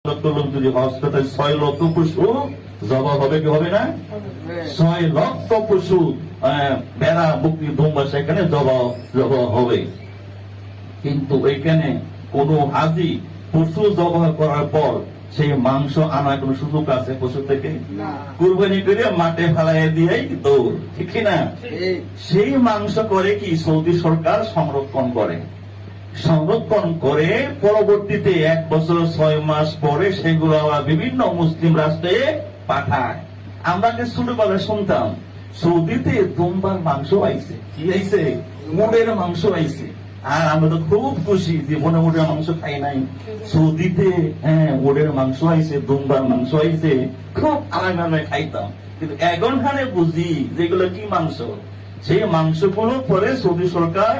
লক্ষ লোক যদি হজ করতে 6 লক্ষ পশু জবাই হবে কি হবে না? 6 লক্ষ পশু ভেড়া বকরি দুম্বা সেখানে জবাই হবে। কিন্তু এখানে কোন হাজি পশু জবাই করার পর সেই মাংস আনার কোন সুযোগ আছে পশু থেকে? কুরবানি করে মাঠে ফেলাই দিয়েই দৌড়, ঠিক না? সেই মাংস করে কি সৌদি সরকার সংরক্ষণ করে, পরবর্তীতে 1 বছর 6 মাস পরে সেগুলো আবার বিভিন্ন মুসলিম রাষ্ট্রে পাঠায়। আমরা যে ছোটবেলায় শুনতাম সৌদিতে দুম্বার মাংস আইছে, কি আইছে? উটের মাংস আইছে। আর আমরা তো খুব খুশি, জীবনে উটের মাংস খাই নাই, সৌদিতে উটের মাংস আইছে, দুম্বার মাংস আইছে, খুব আরামে খাইতাম। কিন্তু এখনখানে বুঝি যেগুলো কি মাংস, সেই মাংসগুলো পরে সৌদি সরকার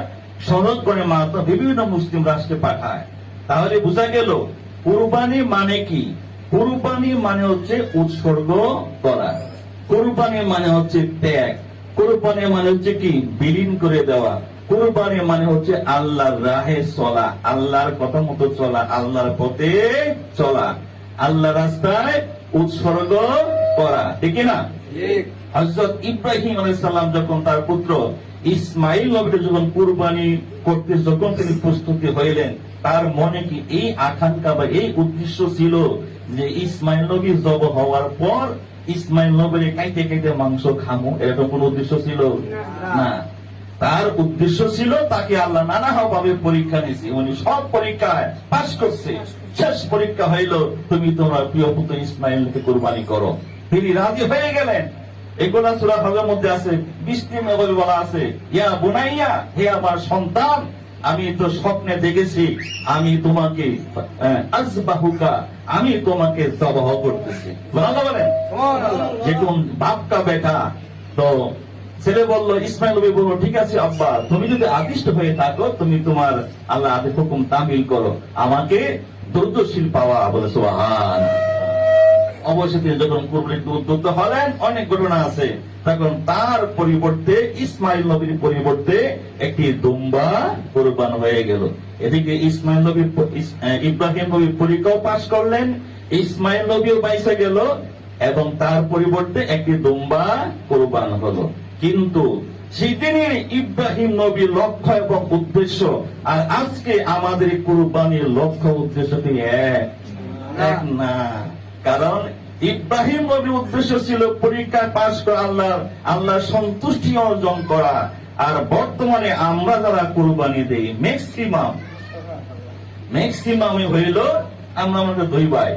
সংরক্ষণে মাত্র বিভিন্ন মুসলিম রাষ্ট্রে পাঠায়। তাহলে বোঝা গেল কুরবানি মানে কি? কুরবানি মানে হচ্ছে উৎসর্গ করা, কুরবানি মানে হচ্ছে ত্যাগ, কুরবানি মানে হচ্ছে কি বিলীন করে দেওয়া, কুরবানি মানে হচ্ছে আল্লাহর রাহে চলা, আল্লাহর কথা মতো চলা, আল্লাহর পথে চলা, আল্লাহ রাস্তায় উৎসর্গ করা, ঠিক না? হযরত ইব্রাহিম আলাইহিস সালাম যখন তার পুত্র ইসমাইল নবীকে যখন কুরবানি করতে যখন তিনি প্রস্তুতি হইলেন, তার মনে কি এই আকাঙ্ক্ষা বা এই উদ্দেশ্য ছিল যে ইসমাইল নবী জবাই হওয়ার পর ইসমাইল নবীর খাইতে খাইতে মাংস খামো, এরকম কোন উদ্দেশ্য ছিল না। তার উদ্দেশ্য ছিল তাকে আল্লাহ নানাভাবে পরীক্ষা নিয়েছে, উনি সব পরীক্ষায় পাশ করছে। শেষ পরীক্ষা হইল তুমি তোমার প্রিয় পুত্র ইসমাইলকে কুরবানি করো। তিনি রাজি হয়ে গেলেন। এগুলা সূরা হজের মধ্যে আছে, 20টি মেবল বলা আছে, ইয়া বুনাইয়া, হে আমার সন্তান, আমি তো স্বপ্নে দেখেছি আমি তোমাকে আযবাহুকা, আমি তোমাকে জবাহ করতেছি। সুবহানাল্লাহ বলেন। যেরকম বাপকা বেটা, তো ছেলে বলল, ইসমাইল নবী বলল, ঠিক আছে আব্বা, তুমি যদি আদিষ্ট হয়ে থাকো তুমি তোমার আল্লাহ আদেশ হুকুম তামিল করো, আমাকে ধৈর্যশীল পাওয়া। বলে সুবহান। অবশ্যই তিনি যখন কুরবানিতে উদ্যত হলেন, অনেক ঘটনা আছে, তখন তার পরিবর্তে ইসমাইল নবীর পরিবর্তে একটি দুম্বা কুরবান হয়ে গেল। এদিকে ইসমাইল নবী ইব্রাহিম নবীর পরীক্ষাও পাশ করলেন, ইসমাইল নবীও বাইসে গেল এবং তার পরিবর্তে একটি দুম্বা কুরবান হলো। কিন্তু সেদিনের ইব্রাহিম নবীর লক্ষ্য এবং উদ্দেশ্য আর আজকে আমাদের কুরবানির লক্ষ্য উদ্দেশ্য কি এক না। কারণ ইব্রাহিম নবীর উদ্দেশ্য ছিল পরীক্ষায় পাশ করা, আল্লাহ সন্তুষ্টি অর্জন করা। আর বর্তমানে আমরা যারা কুরবানি দেই ম্যাক্সিমাম হইল আমরা আমাদের 2 ভাই।